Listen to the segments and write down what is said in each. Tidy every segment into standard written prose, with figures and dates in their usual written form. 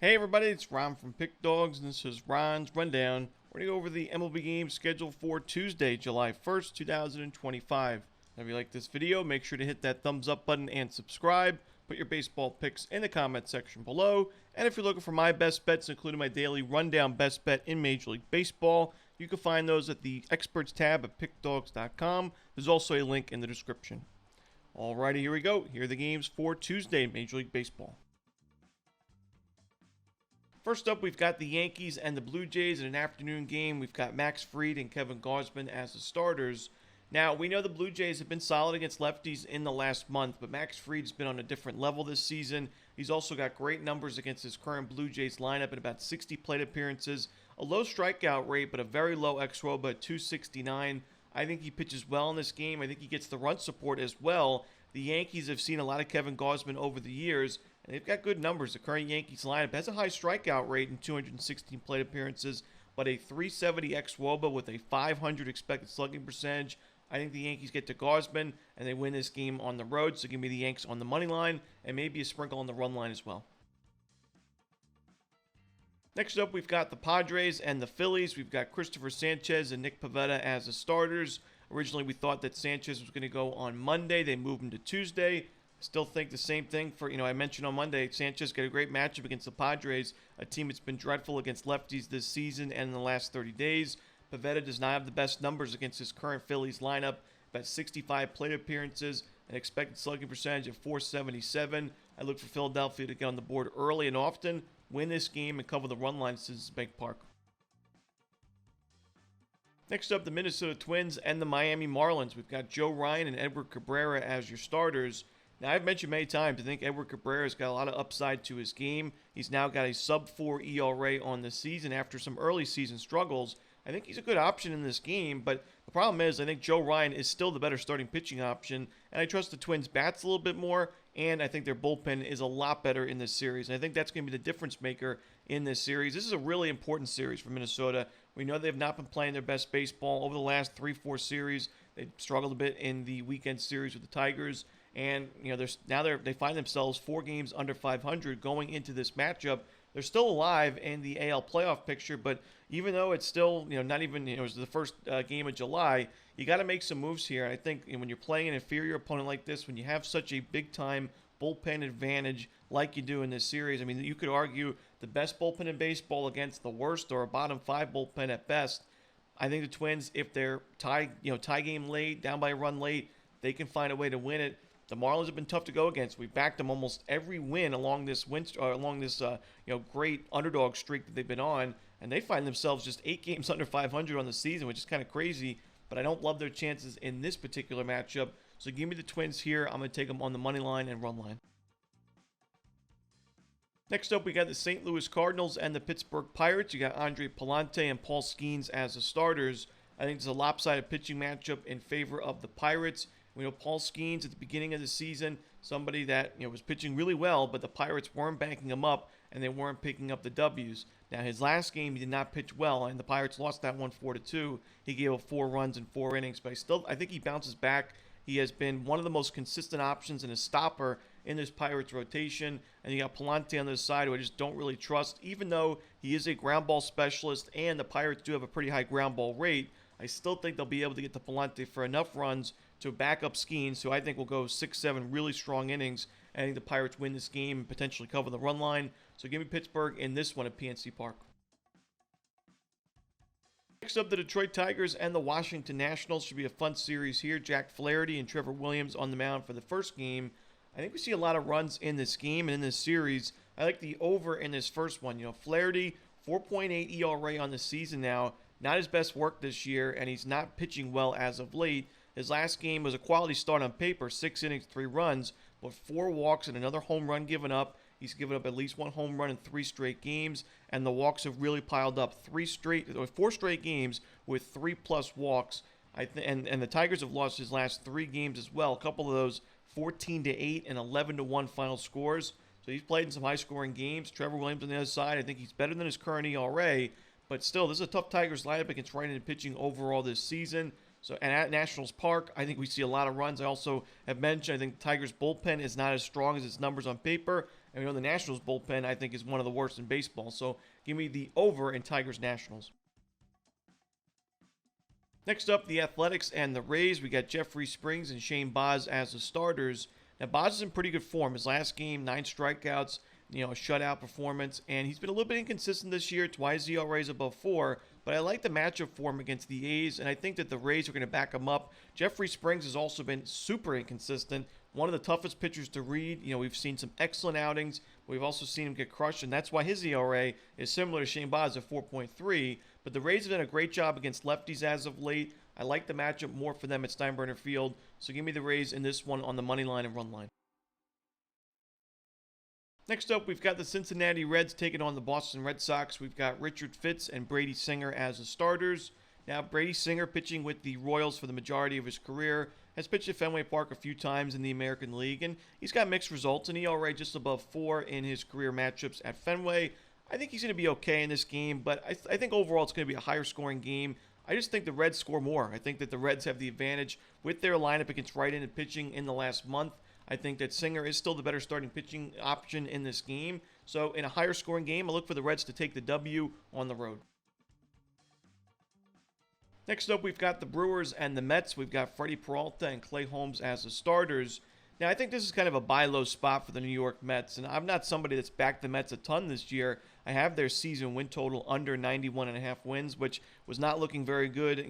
Hey everybody, it's Ron from Pick Dawgz, and this is Ron's Rundown. We're going to go over the MLB games scheduled for Tuesday, July 1st, 2025. Now, if you like this video, make sure to hit that thumbs up button and subscribe. Put your baseball picks in the comment section below. And if you're looking for my best bets, including my daily rundown best bet in Major League Baseball, you can find those at the Experts tab at pickdawgz.com. There's also a link in the description. Alrighty, here we go. Here are the games for Tuesday in Major League Baseball. First up, we've got the Yankees and the Blue Jays in an afternoon game. We've got Max Fried and Kevin Gausman as the starters. Now, we know the Blue Jays have been solid against lefties in the last month, but Max Fried has been on a different level this season. He's also got great numbers against his current Blue Jays lineup in about 60 plate appearances, a low strikeout rate, but a very low xWOBA at 269. I think he pitches well in this game. I think he gets the run support as well. The Yankees have seen a lot of Kevin Gausman over the years, and they've got good numbers. The current Yankees lineup has a high strikeout rate in 216 plate appearances, but a 370 xWOBA with a 500 expected slugging percentage. I think the Yankees get to Gausman, and they win this game on the road, so give me the Yanks on the money line, and maybe a sprinkle on the run line as well. Next up, we've got the Padres and the Phillies. We've got Christopher Sanchez and Nick Pivetta as the starters. Originally, we thought that Sanchez was going to go on Monday. They moved him to Tuesday. Still think the same thing for, I mentioned on Monday, Sanchez got a great matchup against the Padres, a team that's been dreadful against lefties this season and in the last 30 days. Pivetta does not have the best numbers against his current Phillies lineup, about 65 plate appearances, an expected slugging percentage of 477. I look for Philadelphia to get on the board early and often, win this game, and cover the run line since Bank Park. Next up, the Minnesota Twins and the Miami Marlins. We've got Joe Ryan and Edward Cabrera as your starters. Now, I've mentioned many times, I think Edward Cabrera's got a lot of upside to his game. He's now got a sub-4 ERA on the season after some early season struggles. I think he's a good option in this game, but the problem is I think Joe Ryan is still the better starting pitching option, and I trust the Twins' bats a little bit more, and I think their bullpen is a lot better in this series. And I think that's going to be the difference maker in this series. This is a really important series for Minnesota. We know they've not been playing their best baseball over the last 3-4 series. They've struggled a bit in the weekend series with the Tigers. And they find themselves 4 games under 500 going into this matchup. They're still alive in the AL playoff picture, but even though it's still not even it was the first game of July, you got to make some moves here. And I think when you're playing an inferior opponent like this, when you have such a big time bullpen advantage like you do in this series, I mean, you could argue the best bullpen in baseball against the worst or a bottom 5 bullpen at best. I think the Twins, if they're tie game late, down by a run late, they can find a way to win it. The Marlins have been tough to go against. We've backed them almost every win along this great underdog streak that they've been on, and they find themselves just 8 games under 500 on the season, which is kind of crazy. But I don't love their chances in this particular matchup. So give me the Twins here. I'm going to take them on the money line and run line. Next up, we got the St. Louis Cardinals and the Pittsburgh Pirates. You got Andre Pallante and Paul Skeens as the starters. I think it's a lopsided pitching matchup in favor of the Pirates. We know Paul Skeens at the beginning of the season, somebody that was pitching really well, but the Pirates weren't backing him up and they weren't picking up the W's. Now his last game he did not pitch well, and the Pirates lost that one 4-2. He gave up 4 runs in 4 innings, but I think he bounces back. He has been one of the most consistent options and a stopper in this Pirates rotation. And you got Pallante on the side, who I just don't really trust, even though he is a ground ball specialist and the Pirates do have a pretty high ground ball rate. I still think they'll be able to get to Pallante for enough runs to back up Skeens, who I think will go 6-7 really strong innings. I think the Pirates win this game and potentially cover the run line. So give me Pittsburgh in this one at PNC Park. Next up, the Detroit Tigers and the Washington Nationals. Should be a fun series here. Jack Flaherty and Trevor Williams on the mound for the first game. I think we see a lot of runs in this game and in this series. I like the over in this first one. Flaherty, 4.8 ERA on the season now. Not his best work this year, and he's not pitching well as of late. His last game was a quality start on paper, 6 innings, 3 runs, but 4 walks and another home run given up. He's given up at least 1 home run in 3 straight games, and the walks have really piled up. 4 straight games with 3+ walks. And the Tigers have lost his last 3 games as well. A couple of those 14-8 and 11-1 final scores. So he's played in some high-scoring games. Trevor Williams on the other side, I think he's better than his current ERA, but still, this is a tough Tigers lineup against right-handed pitching overall this season. So, and at Nationals Park, I think we see a lot of runs. I also have mentioned I think Tigers' bullpen is not as strong as its numbers on paper, And we know the Nationals bullpen, I think, is one of the worst in baseball. So give me the over in Tigers Nationals. Next up, the Athletics and the Rays. We got Jeffrey Springs and Shane Baz as the starters. Now, Baz is in pretty good form. His last game, 9 strikeouts, a shutout performance, and he's been a little bit inconsistent this year. Twice ERA is above 4, but I like the matchup for him against the A's, and I think that the Rays are going to back him up. Jeffrey Springs has also been super inconsistent. One of the toughest pitchers to read. We've seen some excellent outings. We've also seen him get crushed, and that's why his ERA is similar to Shane Baz at 4.3. But the Rays have done a great job against lefties as of late. I like the matchup more for them at Steinbrenner Field, so give me the Rays in this one on the money line and run line. Next up, we've got the Cincinnati Reds taking on the Boston Red Sox. We've got Richard Fitz and Brady Singer as the starters. Now, Brady Singer, pitching with the Royals for the majority of his career, has pitched at Fenway Park a few times in the American League, and he's got mixed results, an ERA just above 4 in his career matchups at Fenway. I think he's going to be okay in this game, but I think overall it's going to be a higher scoring game. I just think the Reds score more. I think that the Reds have the advantage with their lineup against right-handed pitching in the last month. I think that Singer is still the better starting pitching option in this game. So in a higher scoring game, I look for the Reds to take the W on the road. Next up, we've got the Brewers and the Mets. We've got Freddie Peralta and Clay Holmes as the starters. Now, I think this is kind of a buy low spot for the New York Mets, and I'm not somebody that's backed the Mets a ton this year. I have their season win total under 91.5 wins, which was not looking very good,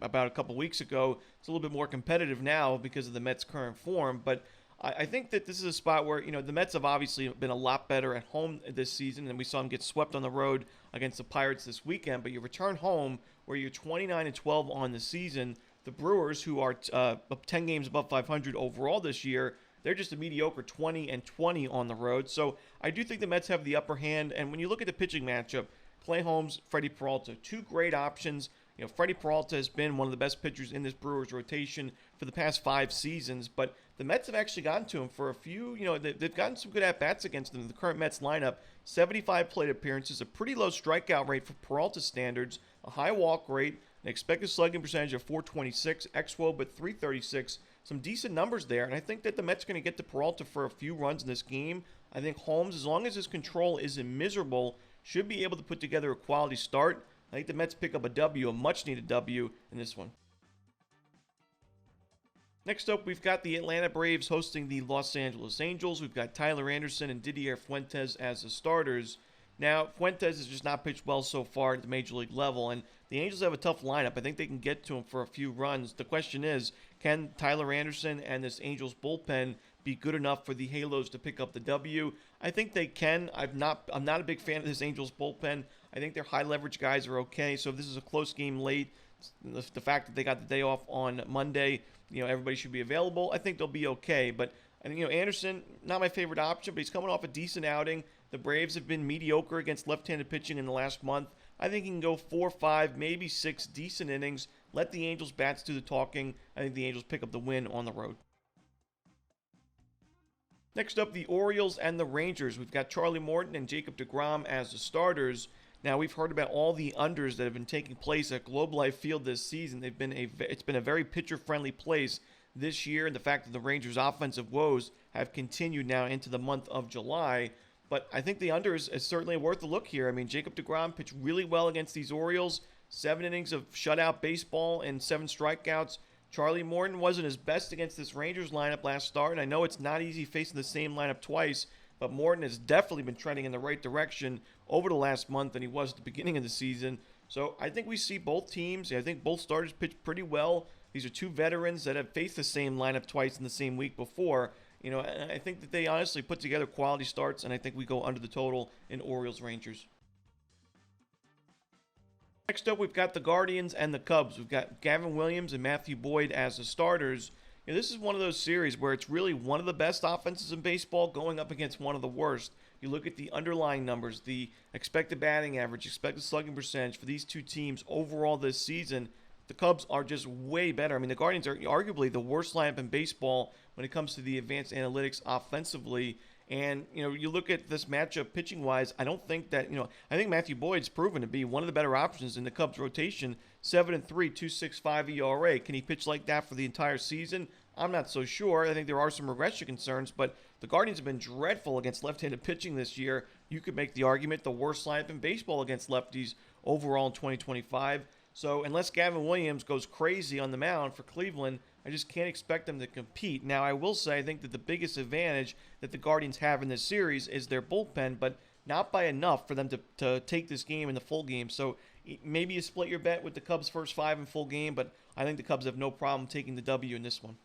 about a couple weeks ago. It's a little bit more competitive now because of the Mets' current form, but I think that this is a spot where, the Mets have obviously been a lot better at home this season, and we saw them get swept on the road against the Pirates this weekend, but you return home where you're 29-12 on the season. The Brewers, who are 10 games above 500 overall this year, they're just a mediocre 20-20 on the road. So I do think the Mets have the upper hand, and when you look at the pitching matchup, Clay Holmes, Freddie Peralta, 2 great options. Freddie Peralta has been one of the best pitchers in this Brewers rotation for the past 5 seasons, but the Mets have actually gotten to him for a few, they've gotten some good at-bats against them. The current Mets lineup, 75 plate appearances, a pretty low strikeout rate for Peralta standards, a high walk rate, an expected slugging percentage of 426, xWOB at 336, some decent numbers there, and I think that the Mets are going to get to Peralta for a few runs in this game. I think Holmes, as long as his control isn't miserable, should be able to put together a quality start. I think the Mets pick up a W, a much-needed W in this one. Next up, we've got the Atlanta Braves hosting the Los Angeles Angels. We've got Tyler Anderson and Didier Fuentes as the starters. Now, Fuentes has just not pitched well so far at the Major League level, and the Angels have a tough lineup. I think they can get to him for a few runs. The question is, can Tyler Anderson and this Angels bullpen be good enough for the Halos to pick up the W? I think they can. I'm not a big fan of this Angels bullpen. I think their high leverage guys are okay. So if this is a close game late, the fact that they got the day off on Monday, everybody should be available. I think they'll be okay. But Anderson, not my favorite option, but he's coming off a decent outing. The Braves have been mediocre against left-handed pitching in the last month. I think he can go 4, 5, maybe 6 decent innings. Let the Angels bats do the talking. I think the Angels pick up the win on the road. Next up, the Orioles and the Rangers. We've got Charlie Morton and Jacob deGrom as the starters. Now, we've heard about all the unders that have been taking place at Globe Life Field this season. It's been a very pitcher-friendly place this year, and the fact that the Rangers' offensive woes have continued now into the month of July. But I think the under is certainly worth a look here. I mean, Jacob deGrom pitched really well against these Orioles. 7 innings of shutout baseball and 7 strikeouts. Charlie Morton wasn't his best against this Rangers lineup last start, and I know it's not easy facing the same lineup twice, but Morton has definitely been trending in the right direction over the last month than he was at the beginning of the season. So I think we see both teams. I think both starters pitch pretty well. These are 2 veterans that have faced the same lineup twice in the same week before. And I think that they honestly put together quality starts, and I think we go under the total in Orioles-Rangers. Next up, we've got the Guardians and the Cubs. We've got Gavin Williams and Matthew Boyd as the starters. This is one of those series where it's really one of the best offenses in baseball going up against one of the worst. You look at the underlying numbers, the expected batting average, expected slugging percentage for these 2 teams overall this season. The Cubs are just way better. I mean, the Guardians are arguably the worst lineup in baseball when it comes to the advanced analytics offensively. And, you look at this matchup pitching-wise, I don't think that, I think Matthew Boyd's proven to be one of the better options in the Cubs rotation. 7-3, 2.65 ERA. Can he pitch like that for the entire season? I'm not so sure. I think there are some regression concerns, but the Guardians have been dreadful against left-handed pitching this year. You could make the argument the worst lineup in baseball against lefties overall in 2025. So unless Gavin Williams goes crazy on the mound for Cleveland, I just can't expect them to compete. Now, I will say I think that the biggest advantage that the Guardians have in this series is their bullpen, but not by enough for them to take this game in the full game. So maybe you split your bet with the Cubs' first 5 in full game, but I think the Cubs have no problem taking the W in this one.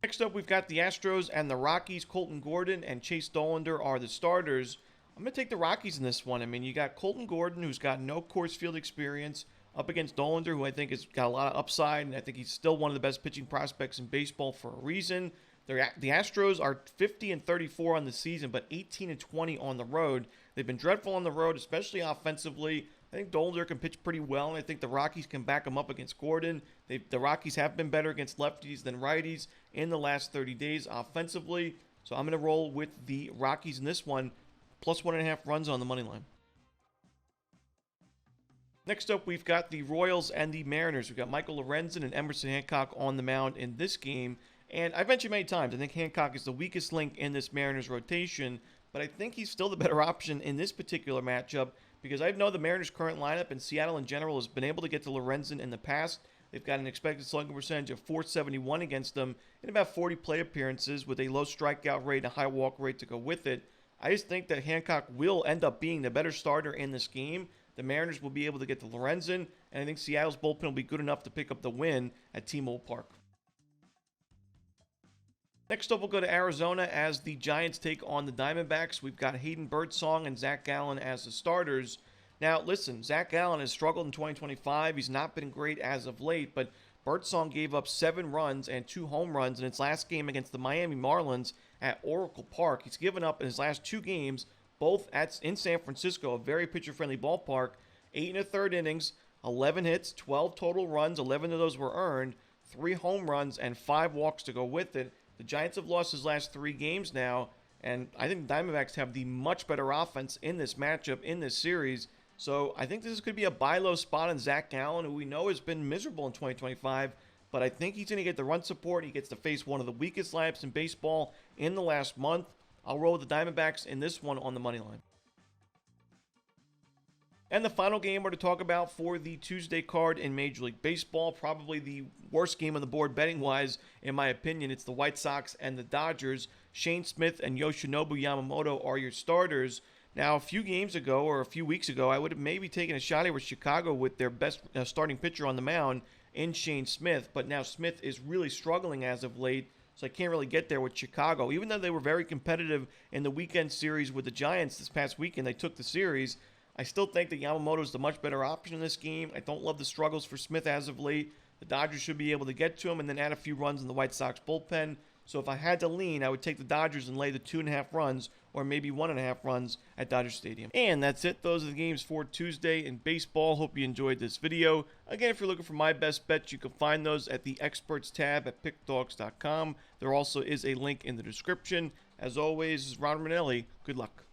Next up, we've got the Astros and the Rockies. Colton Gordon and Chase Dollander are the starters. I'm going to take the Rockies in this one. I mean, you got Colton Gordon, who's got no Coors Field experience, up against Dollander, who I think has got a lot of upside, and I think he's still one of the best pitching prospects in baseball for a reason. The Astros are 50-34 on the season, but 18-20 on the road. They've been dreadful on the road, especially offensively. I think Dollander can pitch pretty well, and I think the Rockies can back him up against Gordon. The Rockies have been better against lefties than righties in the last 30 days offensively. So I'm going to roll with the Rockies in this one, plus 1.5 runs on the money line. Next up, we've got the Royals and the Mariners. We've got Michael Lorenzen and Emerson Hancock on the mound in this game. And I've mentioned many times, I think Hancock is the weakest link in this Mariners rotation, but I think he's still the better option in this particular matchup because I know the Mariners' current lineup and Seattle in general has been able to get to Lorenzen in the past. They've got an expected slugging percentage of .471 against them in about 40 play appearances with a low strikeout rate and a high walk rate to go with it. I just think that Hancock will end up being the better starter in this game. The Mariners will be able to get to Lorenzen, and I think Seattle's bullpen will be good enough to pick up the win at T-Mobile Park. Next up, we'll go to Arizona as the Giants take on the Diamondbacks. We've got Hayden Birdsong and Zach Gallen as the starters. Now, listen, Zach Gallen has struggled in 2025. He's not been great as of late, but Birdsong gave up 7 runs and 2 home runs in its last game against the Miami Marlins at Oracle Park. He's given up in his last 2 games, both in San Francisco, a very pitcher-friendly ballpark, 8 1/3 innings, 11 hits, 12 total runs, 11 of those were earned, 3 home runs, and 5 walks to go with it. The Giants have lost his last 3 games now, and I think the Diamondbacks have the much better offense in this matchup, in this series. So I think this could be a buy low spot on Zach Gallen, who we know has been miserable in 2025, but I think he's going to get the run support. He gets to face one of the weakest lineups in baseball in the last month. I'll roll with the Diamondbacks in this one on the money line. And the final game we're to talk about for the Tuesday card in Major League Baseball, probably the worst game on the board betting-wise, in my opinion. It's the White Sox and the Dodgers. Shane Smith and Yoshinobu Yamamoto are your starters. Now, a few games ago or a few weeks ago, I would have maybe taken a shot here with Chicago with their best starting pitcher on the mound in Shane Smith, but now Smith is really struggling as of late, so I can't really get there with Chicago. Even though they were very competitive in the weekend series with the Giants this past weekend, they took the series. I still think that Yamamoto is the much better option in this game. I don't love the struggles for Smith as of late. The Dodgers should be able to get to him and then add a few runs in the White Sox bullpen. So if I had to lean, I would take the Dodgers and lay the 2.5 runs or maybe 1.5 runs at Dodger Stadium. And that's it. Those are the games for Tuesday in baseball. Hope you enjoyed this video. Again, if you're looking for my best bets, you can find those at the Experts tab at pickdawgz.com. There also is a link in the description. As always, this is Ron Romanelli. Good luck.